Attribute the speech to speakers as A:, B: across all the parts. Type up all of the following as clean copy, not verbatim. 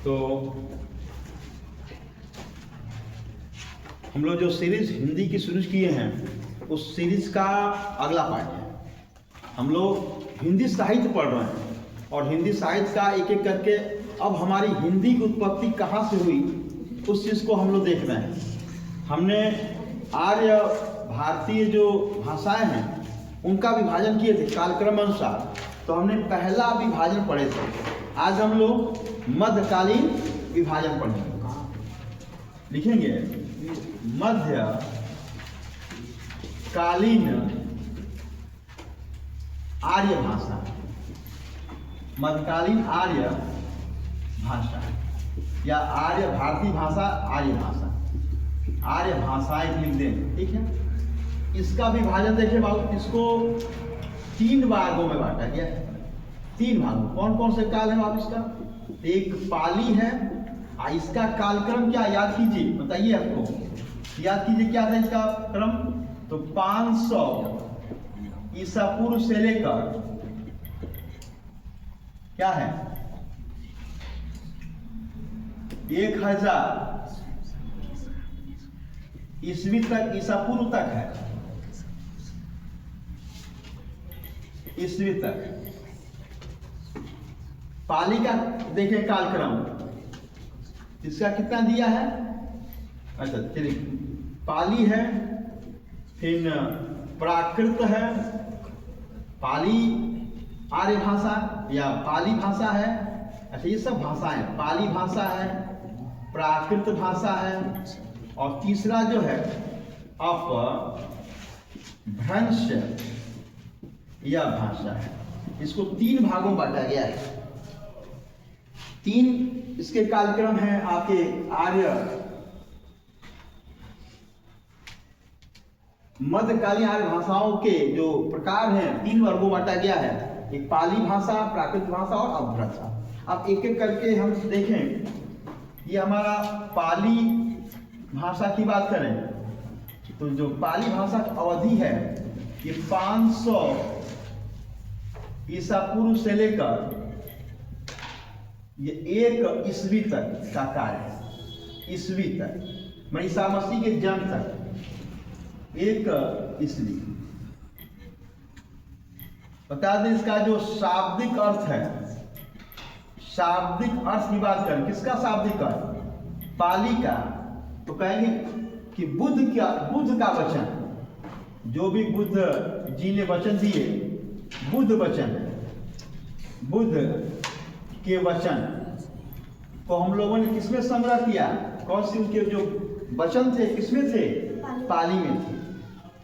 A: तो हम लोग जो सीरीज हिंदी की शुरू किए हैं उस सीरीज का अगला पार्ट है। हम लोग हिंदी साहित्य पढ़ रहे हैं और हिंदी साहित्य का एक एक करके अब हमारी हिंदी की उत्पत्ति कहाँ से हुई उस चीज़ को हम लोग देख रहे हैं। हमने आर्य भारतीय जो भाषाएं हैं उनका विभाजन किए थे कालक्रम अनुसार, तो हमने पहला विभाजन पढ़े थे। आज हम लोग मध्यकालीन विभाजन पढ़ेंगे। लिखेंगे मध्यकालीन आर्य भाषा, मध्यकालीन आर्य भाषा या आर्य भारतीय भाषा, आर्य भाषा, आर्य भाषाएं लिख दें। ठीक है, इसका विभाजन देखिए बाबू, इसको 3 भागों में बांटा गया है। 3 भागों, कौन कौन से काल है बाबू इसका? एक पाली है, इसका कालक्रम क्या याद कीजिए, बताइए आपको याद कीजिए क्या था इसका क्रम। तो 500 ईसा पूर्व से लेकर क्या है 1000 ईस्वी तक, ईसा पूर्व तक है, ईस्वी तक पाली का देखें कालक्रम, इसका कितना दिया है? अच्छा चलिए, पाली है, फिर प्राकृत है, पाली आर्य भाषा या पाली भाषा है। अच्छा ये सब भाषाएं, पाली भाषा है, प्राकृत भाषा है, और तीसरा जो है अपभ्रंश यह भाषा है। इसको 3 भागों में बांटा गया है। 3 इसके कालक्रम हैं आपके आर्य मध्यकालीन आर्य भाषाओं के जो प्रकार हैं 3 वर्गों बांटा गया है। एक पाली भाषा, प्राकृत भाषा और अपभ्रंश। अब एक एक करके हम देखें। ये हमारा पाली भाषा की बात करें तो जो पाली भाषा की अवधि है ये 500 ईसा पूर्व से लेकर ये 1 ईस्वी तक का कार्य है। ईस्वी तक मैं ईसा मसीह के जन्म तक 1 ईस्वी। बता दें इसका जो शाब्दिक अर्थ है, शाब्दिक अर्थ की बात करें, किसका शाब्दिक अर्थ? पाली का। तो कहेंगे कि बुद्ध का वचन, जो भी बुद्ध जी ने वचन दिए, बुद्ध वचन, बुद्ध के वचन को हम लोगों ने किसमें संग्रह किया? कौन सी उनके जो वचन थे किसमें थे? पाली में थे।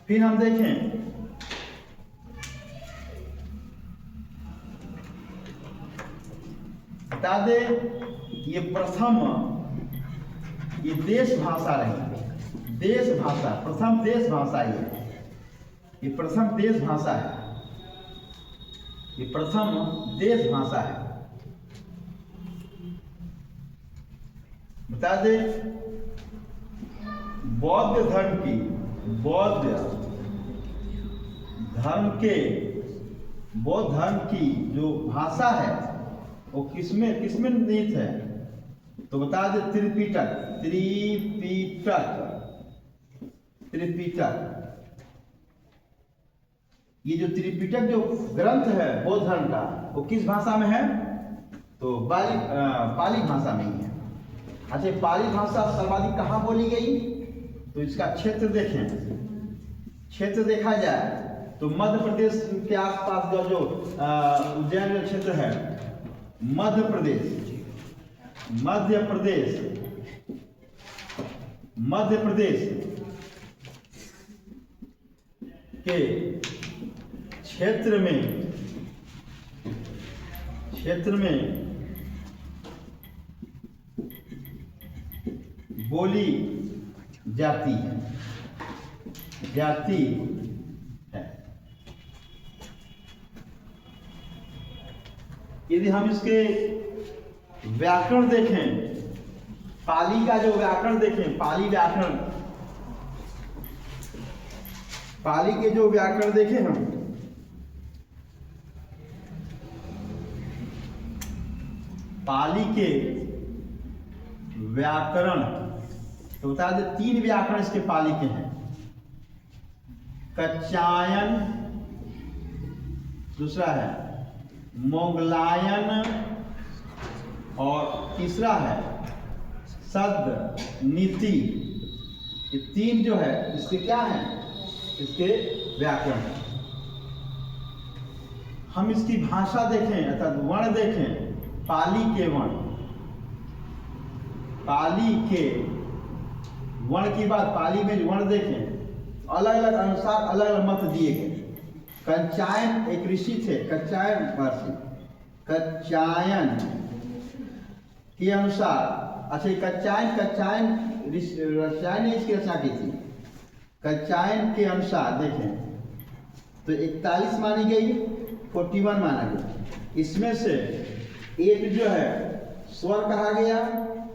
A: फिर हम देखें बता दे ये प्रथम ये देश भाषा रही, देश भाषा, प्रथम देश भाषा ये प्रथम देश भाषा है, ये प्रथम देश भाषा है। बता दे बौद्ध धर्म की, बौद्ध धर्म की जो भाषा है वो किसमें निहित है? तो बता दे त्रिपिटक। ये जो त्रिपिटक जो ग्रंथ है बौद्ध धर्म का वो किस भाषा में है? तो पाली भाषा में ही है। अच्छा पाली भाषा सर्वाधिक कहाँ बोली गई? तो इसका क्षेत्र देखें, क्षेत्र देखा जाए तो मध्य प्रदेश के आसपास का जो उज्जैन क्षेत्र है, मध्य प्रदेश के क्षेत्र में बोली जाती है। यदि हम इसके व्याकरण देखें, पाली का जो व्याकरण देखें, पाली के जो व्याकरण देखें हम, पाली के व्याकरण, तो बता दे 3 व्याकरण इसके पाली के हैं। कच्चायन, दूसरा है मोगलायन, और तीसरा है सद नीति। ये 3 जो है इसके क्या है, इसके व्याकरण। हम इसकी भाषा देखें अर्थात वर्ण देखें, पाली के वर्ण, पाली के वर्ण की बात, पाली में वर्ण देखें, अलग अलग अनुसार अलग अलग मत दिए गए। कच्चायन एक ऋषि थे, कच्चायन महर्षि, कच्चायन के अनुसार, अच्छा कच्चायन रसायन ने इसकी रचना की थी। कच्चायन के अनुसार देखें तो 41 मानी गई, 41 माना गया। इसमें से एक जो है स्वर कहा गया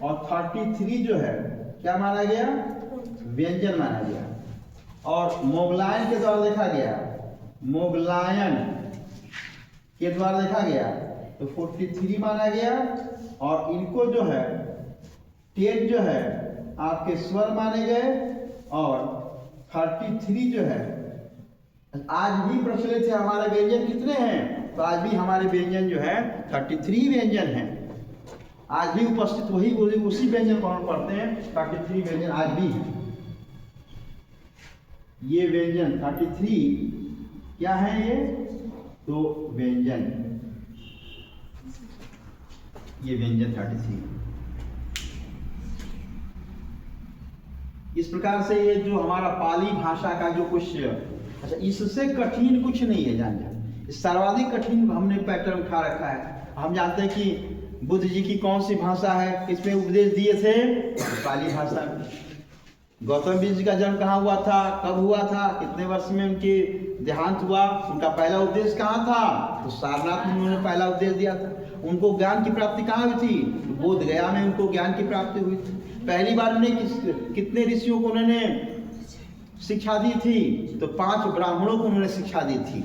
A: और 33 जो है क्या माना गया, व्यंजन माना गया। और मोगलायन के द्वारा देखा गया, मोगलायन के द्वारा देखा गया तो 43 माना गया। और इनको जो है 10 जो है आपके स्वर माने गए और 33 जो है आज भी प्रचलित है। हमारे व्यंजन कितने हैं, तो आज भी हमारे व्यंजन जो है 33 व्यंजन हैं। आज भी उपस्थित वही उसी व्यंजन को हम पढ़ते हैं, 33 व्यंजन आज भी हैं। ये व्यंजन 33 क्या है, ये तो व्यंजन, ये व्यंजन 33। इस प्रकार से ये जो हमारा पाली भाषा का जो कुछ, अच्छा इससे कठिन कुछ नहीं है, जान जा सर्वाधिक कठिन हमने पैटर्न उठा रखा है। हम जानते हैं कि बुद्ध जी की कौन सी भाषा है, किसमें उपदेश दिए थे, पाली भाषा में। गौतम बुद्ध जी का जन्म कहाँ हुआ था, कब हुआ था, कितने वर्ष में उनके देहांत हुआ, उनका पहला उपदेश कहाँ था, तो सारनाथ में उन्होंने पहला उपदेश दिया था। उनको ज्ञान की प्राप्ति कहाँ हुई थी, बोध गया में उनको ज्ञान की प्राप्ति हुई थी। पहली बार उन्हें कितने ऋषियों को उन्होंने शिक्षा दी थी, तो 5 ब्राह्मणों को उन्होंने शिक्षा दी थी।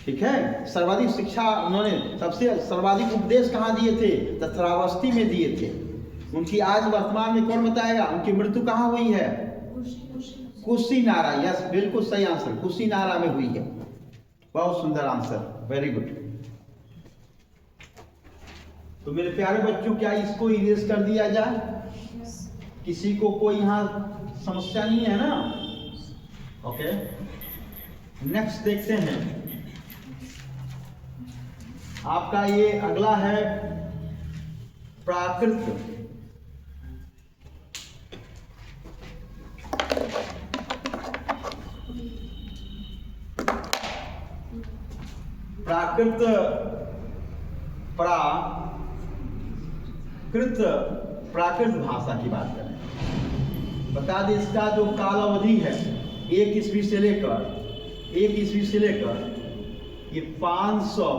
A: ठीक है, सर्वाधिक शिक्षा उन्होंने, सबसे सर्वाधिक उपदेश कहाँ दिए थे, तो श्रावस्ती में दिए थे। उनकी आज वर्तमान में कौन बताएगा, उनकी मृत्यु कहाँ हुई है, कुशीनारा। यस, बिल्कुल सही आंसर, कुशीनारा में हुई है। बहुत सुंदर आंसर, वेरी गुड। तो मेरे प्यारे बच्चों, क्या इसको इरेज कर दिया जाए, किसी को कोई यहाँ समस्या नहीं है ना। ओके, नेक्स्ट देखते हैं। आपका ये अगला है प्राकृत। प्राकृत प्राकृत भाषा की बात करें, बता दें इसका जो काल अवधि है 1 ईस्वी से लेकर ये 500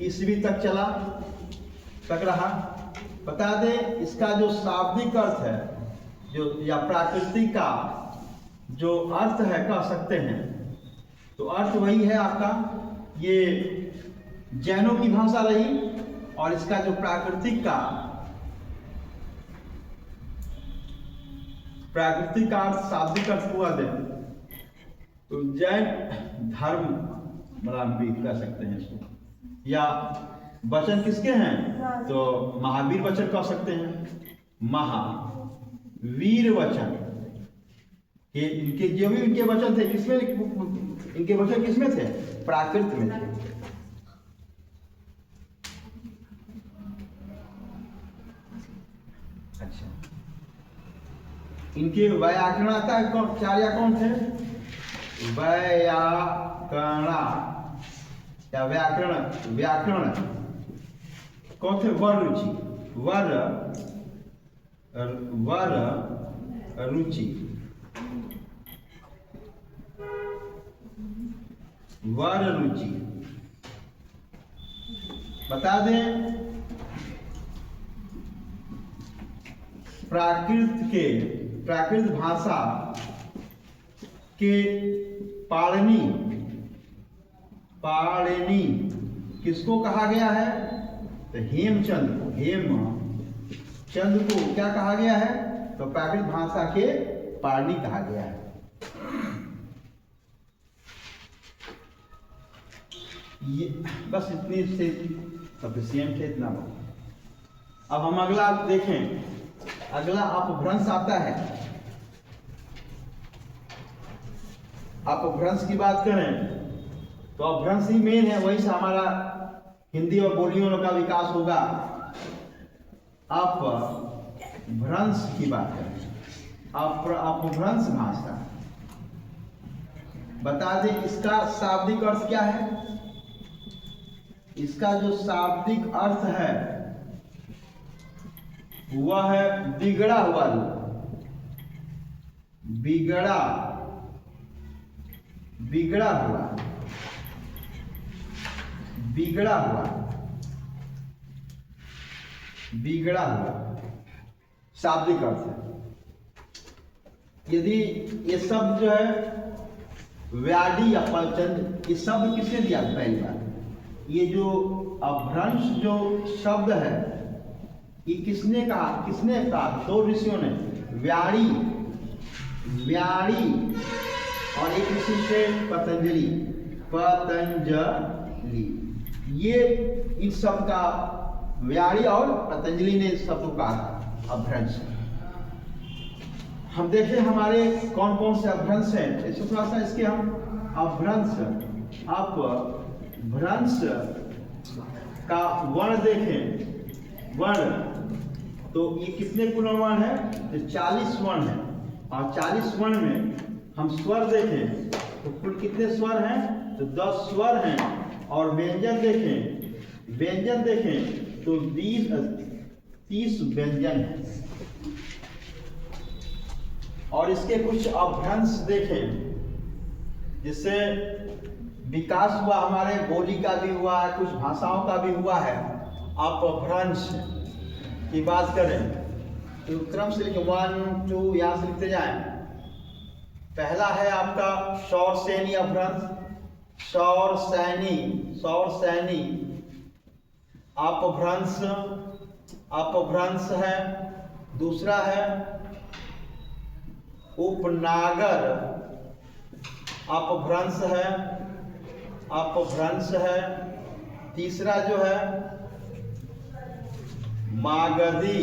A: ईस्वी तक रहा। बता दें इसका जो शाब्दिक अर्थ है, जो या प्राकृतिक का जो अर्थ है कह सकते हैं, तो अर्थ वही है आपका, ये जैनों की भाषा रही। और इसका जो प्राकृतिक का अर्थ शाब्दिक अर्थ हुआ दे, तो जैन धर्म भी कह सकते हैं इसको। या वचन किसके हैं, तो महावीर वचन कह सकते हैं, महावीर वचन। ये इनके जो भी इनके वचन थे किसमें, इनके वचन किसमें थे, प्राकृत में थे। अच्छा, इनके व्याकरण आता है, आचार्य कौन थे, व्याकरणा या व्याकरण कौन थे, वररुचि, वररुचि। बता दें प्राकृत भाषा के पाणिनि किसको कहा गया है, तो हेमचंद को, चंद को क्या कहा गया है? तो प्राकृत भाषा के पारणी कहा गया है। ये बस इतनी से सफिशिएंट है, इतना बहुत। अब हम अगला देखें, अगला अपभ्रंश आता है। अपभ्रंश की बात करें तो अपभ्रंश ही मेन है, वही से हमारा हिंदी और बोलियों का विकास होगा। अपभ्रंश की बात करें, अपभ्रंश भाषा बता दें, इसका शाब्दिक अर्थ क्या है? इसका जो शाब्दिक अर्थ है वह है बिगड़ा हुआ रूप, बिगड़ा बिगड़ा हुआ, बिगड़ा हुआ, बिगड़ा हुआ शाब्दिक अर्थ है। यदि ये शब्द जो है व्याडी या पलचंद, ये शब्द किसने दिया? पहली बार ये जो अपभ्रंश जो शब्द है ये किसने कहा? किसने कहा? दो ऋषियों ने, व्याड़ी व्याड़ी और एक ऋषि से पतंजलि, पतंजलि। ये इस शब्द का व्याड़ी और पतंजलि ने इस शब्द को कहा अपभ्रंश। हम देखें हमारे कौन कौन से अपभ्रंश हैं, इससे थोड़ा सा इसके हम अपभ्रंश का वर्ण देखें। वर्ण तो ये कितने कुल वर्ण है? तो 40 वर्ण है, और 40 वर्ण में हम स्वर देखें तो कुल कितने स्वर हैं? तो 10 स्वर हैं। और व्यंजन देखें, व्यंजन देखें तो 30 व्यंजन हैं। और इसके कुछ अपभ्रंश देखें, जिससे विकास हुआ, हमारे बोली का भी हुआ है, कुछ भाषाओं का भी हुआ है। अपभ्रंश की बात करें तो क्रम से लिखें, 1 2 यहाँ से लिखते जाएं। पहला है आपका शौरसेनी अपभ्रंश, शौरसैनी, शौरसैनी अपभ्रंश, अपभ्रंश है। दूसरा है उपनागर अपभ्रंश है, अपभ्रंश है। तीसरा जो है मागधी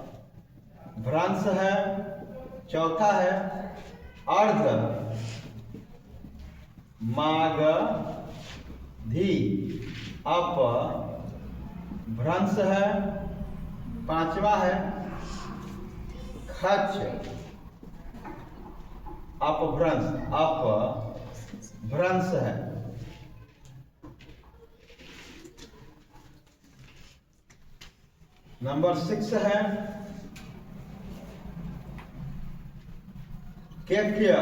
A: अपभ्रंश है। चौथा है अर्ध मागधी अपभ्रंश है। पांचवा है खच अपभ्रंश, अपभ्रंश है। नंबर 6 है कैक्य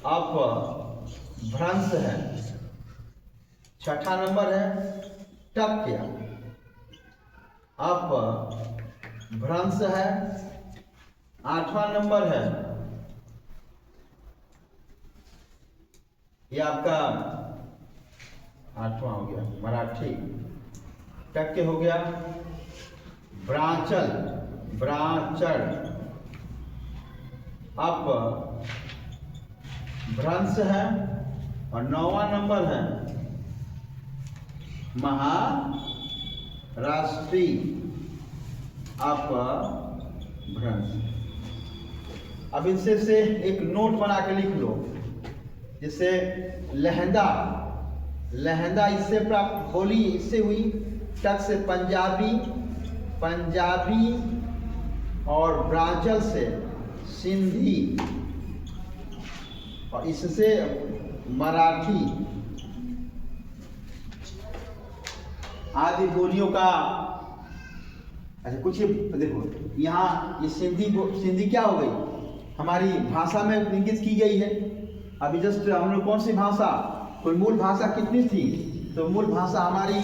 A: अपभ्रंश है। छठा नंबर है टक्य अपभ्रंश है। 8वां नंबर है, ये आपका 8वां हो गया मराठी, टक्के हो गया। ब्रांचल, ब्रांचल अपभ्रंश है। और 9वां नंबर है महाराष्ट्री अपभ्रंश। अब इनसे से एक नोट बना के लिख लो, जिससे लहंदा, लहंदा इससे प्राप्त बोली इससे हुई, टक से पंजाबी, पंजाबी और ब्रांचल से सिंधी, और इससे मराठी आदि बोलियों का। अच्छा कुछ देखो यहाँ ये सिंधी क्या हो गई? हमारी भाषा में इंगित की गई है। अभी जस्ट हम लोग कौन सी भाषा, कोई मूल भाषा कितनी थी? तो मूल भाषा हमारी,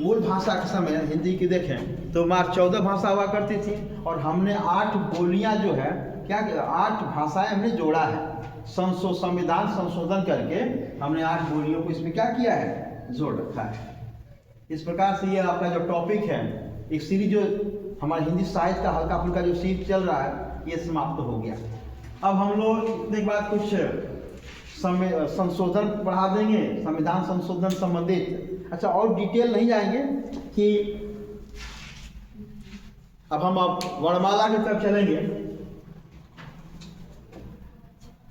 A: मूल भाषा के समय हिंदी की देखें तो मात्र 14 भाषा हुआ करती थी, और हमने 8 बोलियां जो है क्या 8 भाषाएं हमने जोड़ा है। संविधान संशोधन करके हमने 8 बोलियों को इसमें क्या किया है? जोड़ रखा है। इस प्रकार से ये आपका जो टॉपिक है, एक सीरीज जो हमारे हिंदी साहित्य का हल्का फुल्का जो सीरीज चल रहा है, ये समाप्त हो गया। अब हम लोग इतने के बाद कुछ संशोधन बढ़ा देंगे, संविधान संशोधन संबंधित। अच्छा, और डिटेल नहीं जाएंगे कि अब हम वर्णमाला की तरफ चलेंगे।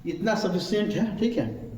A: इतना सफिशिएंट है, ठीक है।